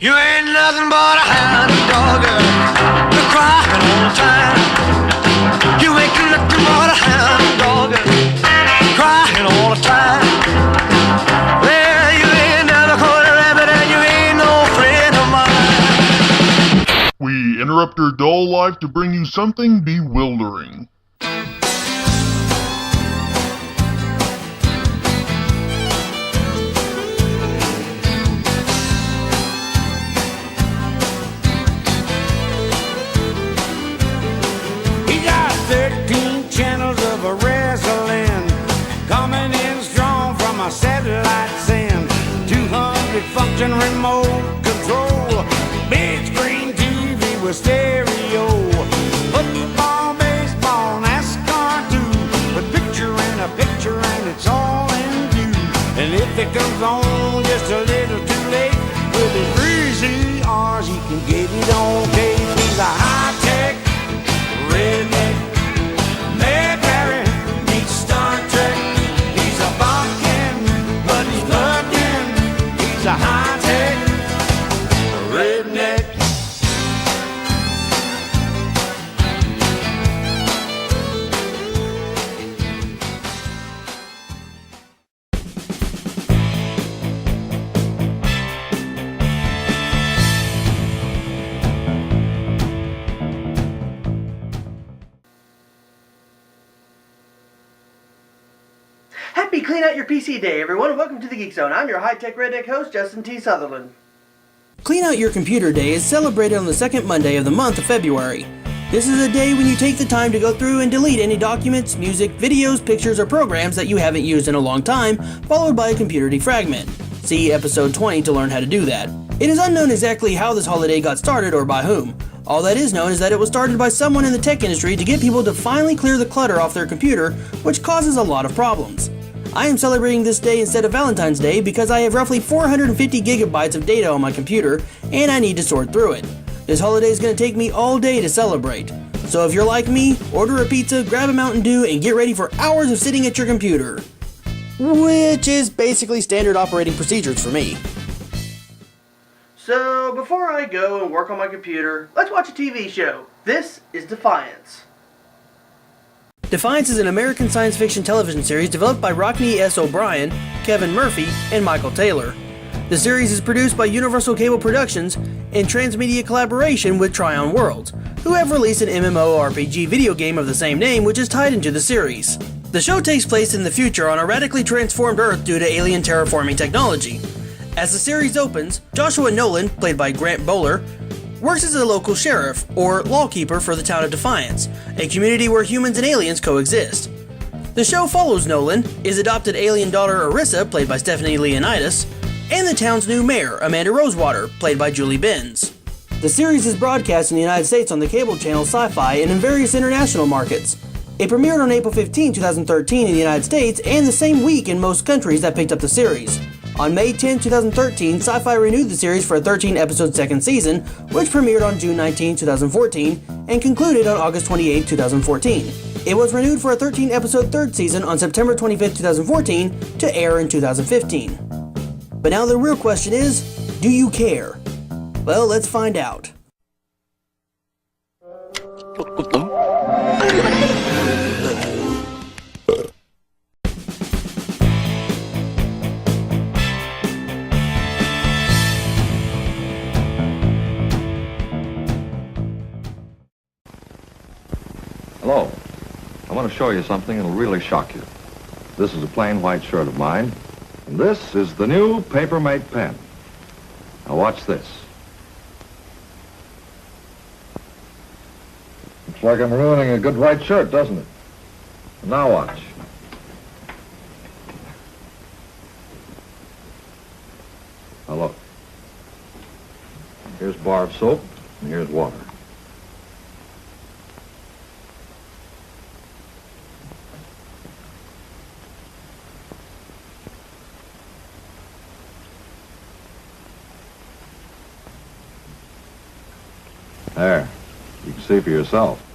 You ain't nothing but a hound dog, you're crying all the time. You ain't nothing but a hound dog, crying all the time. Well, you ain't never caught a rabbit and you ain't no friend of mine. We interrupt your dull life to bring you something bewildering. Channels of a wrestling coming in strong from a satellite send. 200 function remote control, big screen TV with stereo, football, baseball, NASCAR too, with picture and a picture and it's all in view. And if it comes on just a little too late, with his VCRs he can get it on tape. He's a high-tech redneck Mayberry meets Star Trek. He's a barking, but he's plugged in. He's a high-tech redneck. Happy Clean Out Your PC Day, everyone, and welcome to the Geek Zone. I'm your high-tech redneck host, Justin T. Sutherland. Clean Out Your Computer Day is celebrated on the second Monday of the month of February. This is a day when you take the time to go through and delete any documents, music, videos, pictures, or programs that you haven't used in a long time, followed by a computer defragment. See episode 20 to learn how to do that. It is unknown exactly how this holiday got started or by whom. All that is known is that it was started by someone in the tech industry to get people to finally clear the clutter off their computer, which causes a lot of problems. I am celebrating this day instead of Valentine's Day because I have roughly 450 gigabytes of data on my computer and I need to sort through it. This holiday is going to take me all day to celebrate. So if you're like me, order a pizza, grab a Mountain Dew, and get ready for hours of sitting at your computer. Which is basically standard operating procedures for me. So, before I go and work on my computer, let's watch a TV show. This is Defiance. Defiance is an American science fiction television series developed by Rockne S. O'Brien, Kevin Murphy, and Michael Taylor. The series is produced by Universal Cable Productions in transmedia collaboration with Tryon Worlds, who have released an MMORPG video game of the same name which is tied into the series. The show takes place in the future on a radically transformed Earth due to alien terraforming technology. As the series opens, Joshua Nolan, played by Grant Bowler, works as a local sheriff, or lawkeeper for the town of Defiance, a community where humans and aliens coexist. The show follows Nolan, his adopted alien daughter Arissa, played by Stephanie Leonidas, and the town's new mayor, Amanda Rosewater, played by Julie Benz. The series is broadcast in the United States on the cable channel Syfy and in various international markets. It premiered on April 15, 2013 in the United States and the same week in most countries that picked up the series. On May 10, 2013, Syfy renewed the series for a 13-episode second season, which premiered on June 19, 2014, and concluded on August 28, 2014. It was renewed for a 13-episode third season on September 25, 2014, to air in 2015. But now the real question is, do you care? Well, let's find out. Hello. I want to show you something that'll really shock you. This is a plain white shirt of mine, and this is the new Papermate pen. Now watch this. Looks like I'm ruining a good white shirt, doesn't it? Now watch. Now look. Here's a bar of soap, and here's water. There. You can see for yourself.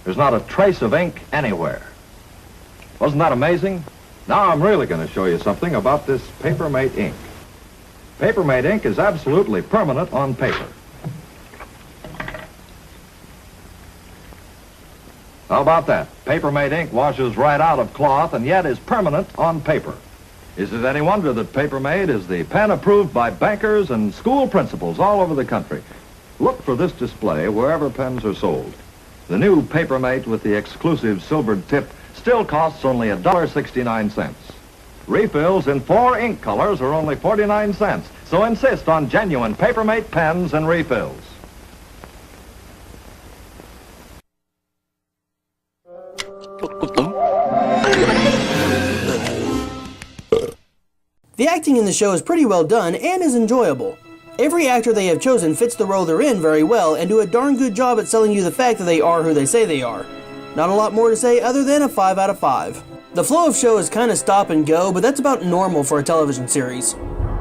There's not a trace of ink anywhere. Wasn't that amazing? Now I'm really going to show you something about this Papermate ink. Paper-Mate ink is absolutely permanent on paper. How about that? Paper-Mate ink washes right out of cloth and yet is permanent on paper. Is it any wonder that Paper-Mate is the pen approved by bankers and school principals all over the country? Look for this display wherever pens are sold. The new Paper-Mate with the exclusive silvered tip still costs only $1.69. Refills in 4 ink colors are only 49 cents, so insist on genuine Paper-Mate pens and refills. The acting in the show is pretty well done and is enjoyable. Every actor they have chosen fits the role they're in very well and do a darn good job at selling you the fact that they are who they say they are. Not a lot more to say other than a 5 out of 5. The flow of show is kind of stop and go, but that's about normal for a television series.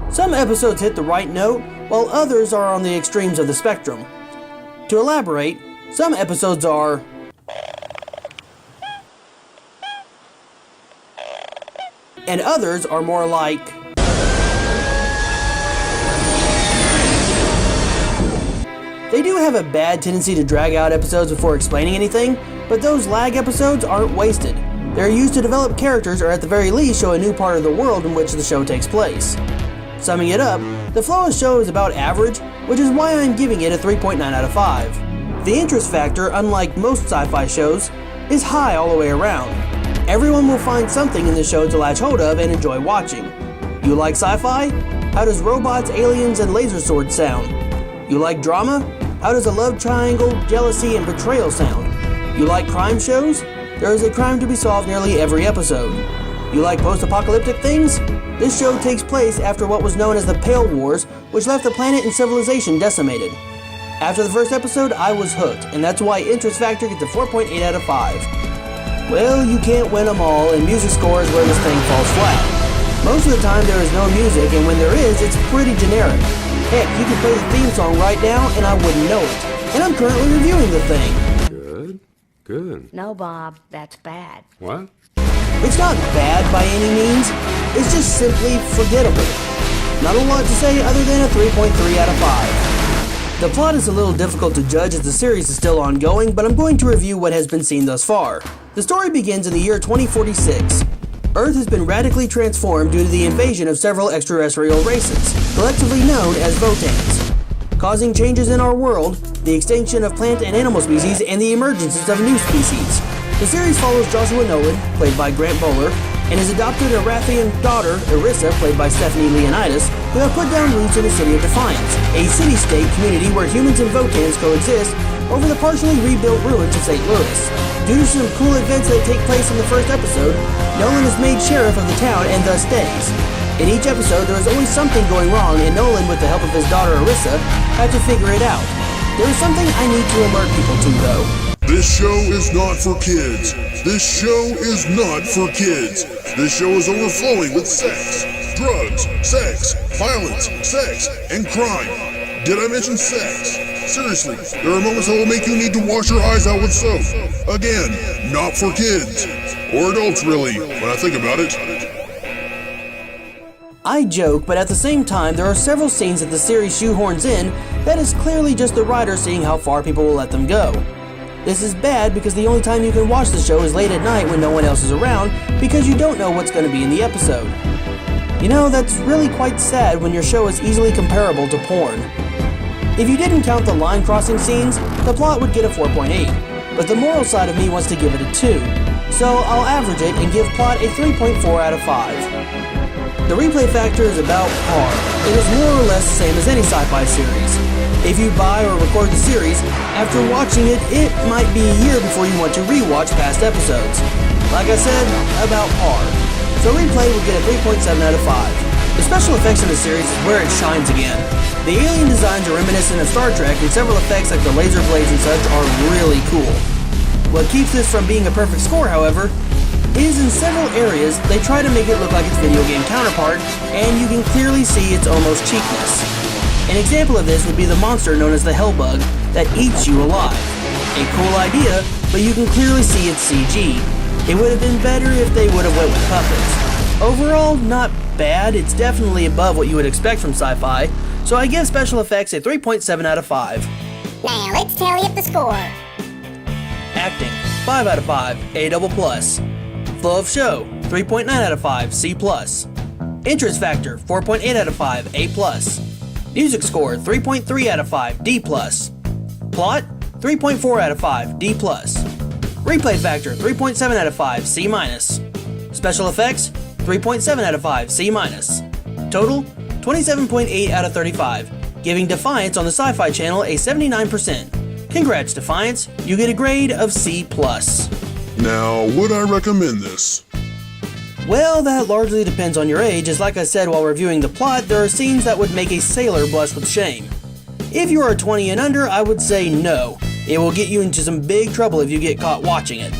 Some episodes hit the right note, while others are on the extremes of the spectrum. To elaborate, some episodes are and others are more like they do have a bad tendency to drag out episodes before explaining anything, but those lag episodes aren't wasted. They're used to develop characters or at the very least show a new part of the world in which the show takes place. Summing it up, the flow of the show is about average, which is why I'm giving it a 3.9 out of 5. The interest factor, unlike most sci-fi shows, is high all the way around. Everyone will find something in the show to latch hold of and enjoy watching. You like sci-fi? How does robots, aliens, and laser swords sound? You like drama? How does a love triangle, jealousy, and betrayal sound? You like crime shows? There is a crime to be solved nearly every episode. You like post-apocalyptic things? This show takes place after what was known as the Pale Wars, which left the planet and civilization decimated. After the first episode, I was hooked, and that's why interest factor gets a 4.8 out of 5. Well, you can't win them all, and music score is where this thing falls flat. Most of the time there is no music, and when there is, it's pretty generic. Heck, you could play the theme song right now, and I wouldn't know it. And I'm currently reviewing the thing. Good. No, Bob, that's bad. What? It's not bad by any means, it's just simply forgettable. Not a lot to say other than a 3.3 out of 5. The plot is a little difficult to judge as the series is still ongoing, but I'm going to review what has been seen thus far. The story begins in the year 2046. Earth has been radically transformed due to the invasion of several extraterrestrial races, collectively known as Votans, causing changes in our world, the extinction of plant and animal species, and the emergence of new species. The series follows Joshua Nolan, played by Grant Bowler, and his adopted Arathian daughter, Erissa, played by Stephanie Leonidas, who have put down roots in the city of Defiance, a city-state community where humans and Votans coexist over the partially rebuilt ruins of St. Louis. Due to some cool events that take place in the first episode, Nolan is made sheriff of the town and thus stays. In each episode, there is always something going wrong, and Nolan, with the help of his daughter Erissa, had to figure it out. There is something I need to alert people to, though. This show is not for kids. This show is not for kids. This show is overflowing with sex, drugs, sex, violence, sex, and crime. Did I mention sex? Seriously, there are moments that will make you need to wash your eyes out with soap. Again, not for kids. Or adults, really, when I think about it. I joke, but at the same time, there are several scenes that the series shoehorns in that is clearly just the writer seeing how far people will let them go. This is bad because the only time you can watch the show is late at night when no one else is around because you don't know what's going to be in the episode. You know, that's really quite sad when your show is easily comparable to porn. If you didn't count the line crossing scenes, the plot would get a 4.8, but the moral side of me wants to give it a 2, so I'll average it and give plot a 3.4 out of 5. The replay factor is about par. It is more or less the same as any sci-fi series. If you buy or record the series, after watching it, it might be a year before you want to re-watch past episodes. Like I said, about par. So replay would get a 3.7 out of 5. The special effects in the series is where it shines again. The alien designs are reminiscent of Star Trek, and several effects like the laser blades and such are really cool. What keeps this from being a perfect score, however, is in several areas they try to make it look like its video game counterpart, and you can clearly see its almost cheapness. An example of this would be the monster known as the Hellbug that eats you alive. A cool idea, but you can clearly see it's CG. It would have been better if they would have went with puppets. Overall, not bad, it's definitely above what you would expect from Syfy, so I give special effects a 3.7 out of 5. Now let's tally up the score. Acting, 5 out of 5, A++. Flow of show, 3.9 out of 5, C+. Interest factor, 4.8 out of 5, A+. Music score, 3.3 out of 5, D+. Plot, 3.4 out of 5, D+. Replay factor, 3.7 out of 5, C-. Special effects, 3.7 out of 5, C-. Total, 27.8 out of 35, giving Defiance on the Syfy channel a 79%. Congrats, Defiance, you get a grade of C+. Now, would I recommend this? Well, that largely depends on your age, as like I said while reviewing the plot, there are scenes that would make a sailor blush with shame. If you are 20 and under, I would say no. It will get you into some big trouble if you get caught watching it.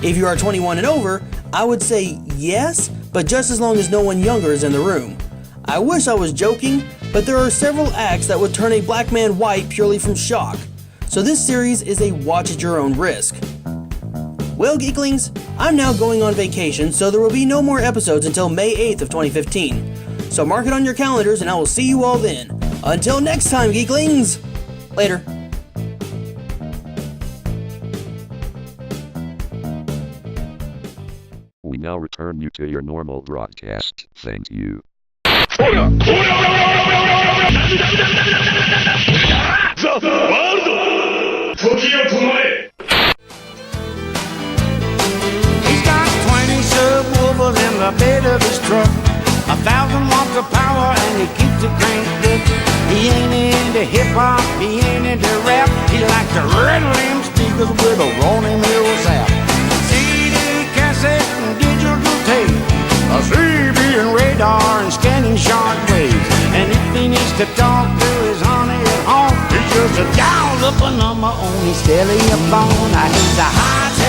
If you are 21 and over, I would say yes, but just as long as no one younger is in the room. I wish I was joking, but there are several acts that would turn a black man white purely from shock. So this series is a watch at your own risk. Well, Geeklings, I'm now going on vacation, so there will be no more episodes until May 8th of 2015. So mark it on your calendars and I will see you all then. Until next time, Geeklings! Later. We now return you to your normal broadcast. Thank you. He's got 20 subwoofers in the bed of his truck, 1,000 watts of power, and he keeps it cranked up. He ain't into hip-hop, he ain't into rap. He likes to rattle them speakers with a rolling mill sap. CD, cassette, and digital tape, a CB and radar and scanning short waves. And if he needs to talk to his honey at home, he just dials up a number on his telephone. He's a high-tech